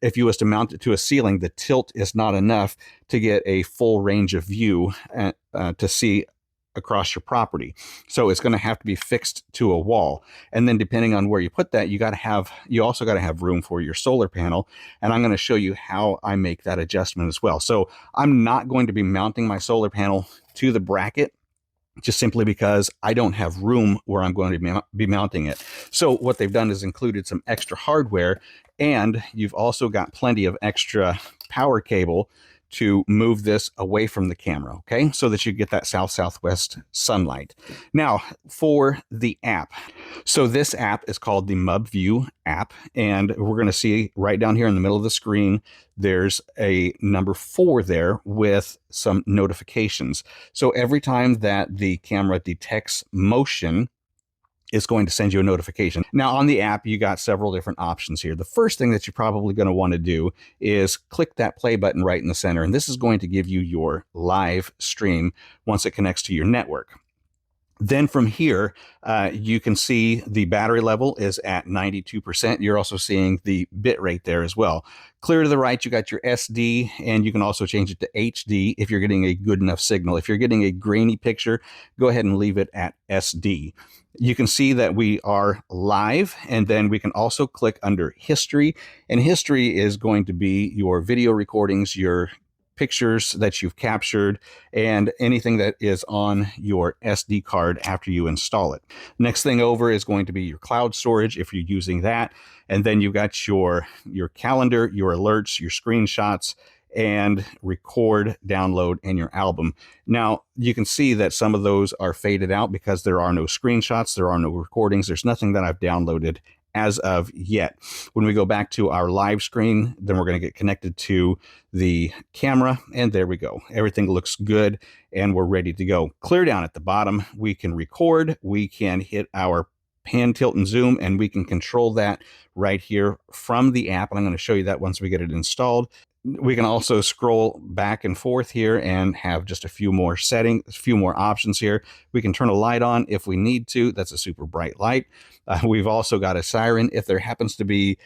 if you was to mount it to a ceiling, the tilt is not enough to get a full range of view to see across your property. So it's going to have to be fixed to a wall. And then depending on where you put that, you also got to have room for your solar panel. And I'm going to show you how I make that adjustment as well. So I'm not going to be mounting my solar panel to the bracket, just simply because I don't have room where I'm going to be mounting it. So what they've done is included some extra hardware, and you've also got plenty of extra power cable to move this away from the camera, okay? So that you get that south-southwest sunlight. Now, for the app. So this app is called the MUBVIEW app, and we're gonna see right down here in the middle of the screen, there's a number 4 there with some notifications. So every time that the camera detects motion, it's going to send you a notification. Now on the app, you got several different options here. The first thing that you're probably going to want to do is click that play button right in the center. And this is going to give you your live stream once it connects to your network. Then from here, you can see the battery level is at 92%. You're also seeing the bit rate there as well. Clear to the right, you got your SD, and you can also change it to HD if you're getting a good enough signal. If you're getting a grainy picture, go ahead and leave it at SD. You can see that we are live, and then we can also click under history, and history is going to be your video recordings, your pictures that you've captured, and anything that is on your SD card after you install it. Next thing over is going to be your cloud storage if you're using that. And then you've got your calendar, your alerts, your screenshots, and record, download, and your album. Now, you can see that some of those are faded out because there are no screenshots, there are no recordings, there's nothing that I've downloaded as of yet. When we go back to our live screen, then we're going to get connected to the camera, and there we go. Everything looks good, and we're ready to go. Clear down at the bottom, we can record, we can hit our pan, tilt, and zoom, and we can control that right here from the app, and I'm going to show you that once we get it installed. We can also scroll back and forth here and have just a few more settings, a few more options here. We can turn a light on if we need to. That's a super bright light. We've also got a siren. If there happens to be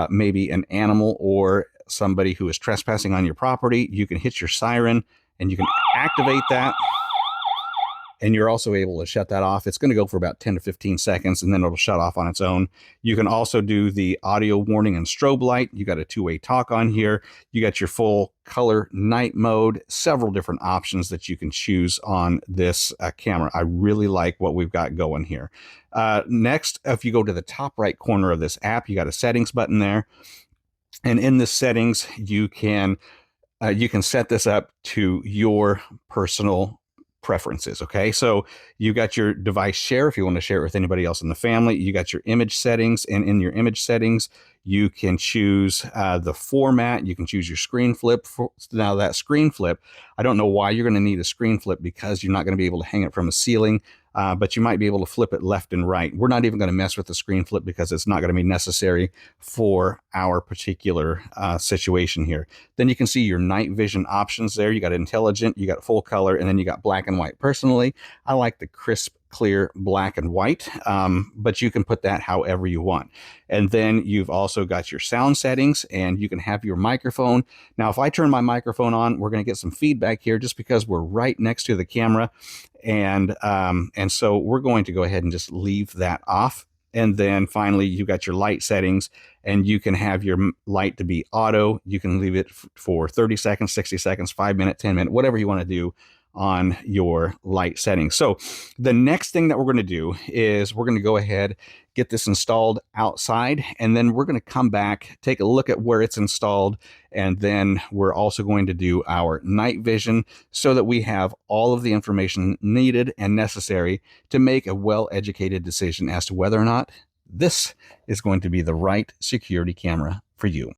maybe an animal or somebody who is trespassing on your property, you can hit your siren and you can activate that. And you're also able to shut that off. It's going to go for about 10 to 15 seconds, and then it'll shut off on its own. You can also do the audio warning and strobe light. You got a two-way talk on here. You got your full color night mode, several different options that you can choose on this camera. I really like what we've got going here. Next, if you go to the top right corner of this app, you got a settings button there. And in the settings, you can set this up to your personal preferences. Okay, so you got your device share if you want to share it with anybody else in the family. You got your image settings, and in your image settings, you can choose the format. You can choose your screen flip. Now that screen flip, I don't know why you're going to need a screen flip, because you're not going to be able to hang it from a ceiling. But you might be able to flip it left and right. We're not even going to mess with the screen flip because it's not going to be necessary for our particular situation here. Then you can see your night vision options there. You got intelligent, you got full color, and then you got black and white. Personally, I like the crisp, clear black and white, but you can put that however you want. And then you've also got your sound settings, and you can have your microphone. Now, if I turn my microphone on, we're going to get some feedback here just because we're right next to the camera. And so we're going to go ahead and just leave that off. And then finally, you got your light settings, and you can have your light to be auto. You can leave it for 30 seconds, 60 seconds, 5 minutes, 10 minutes, whatever you want to do on your light settings. So the next thing that we're going to do is we're going to go ahead, get this installed outside, and then we're going to come back, take a look at where it's installed, and then we're also going to do our night vision so that we have all of the information needed and necessary to make a well-educated decision as to whether or not this is going to be the right security camera for you.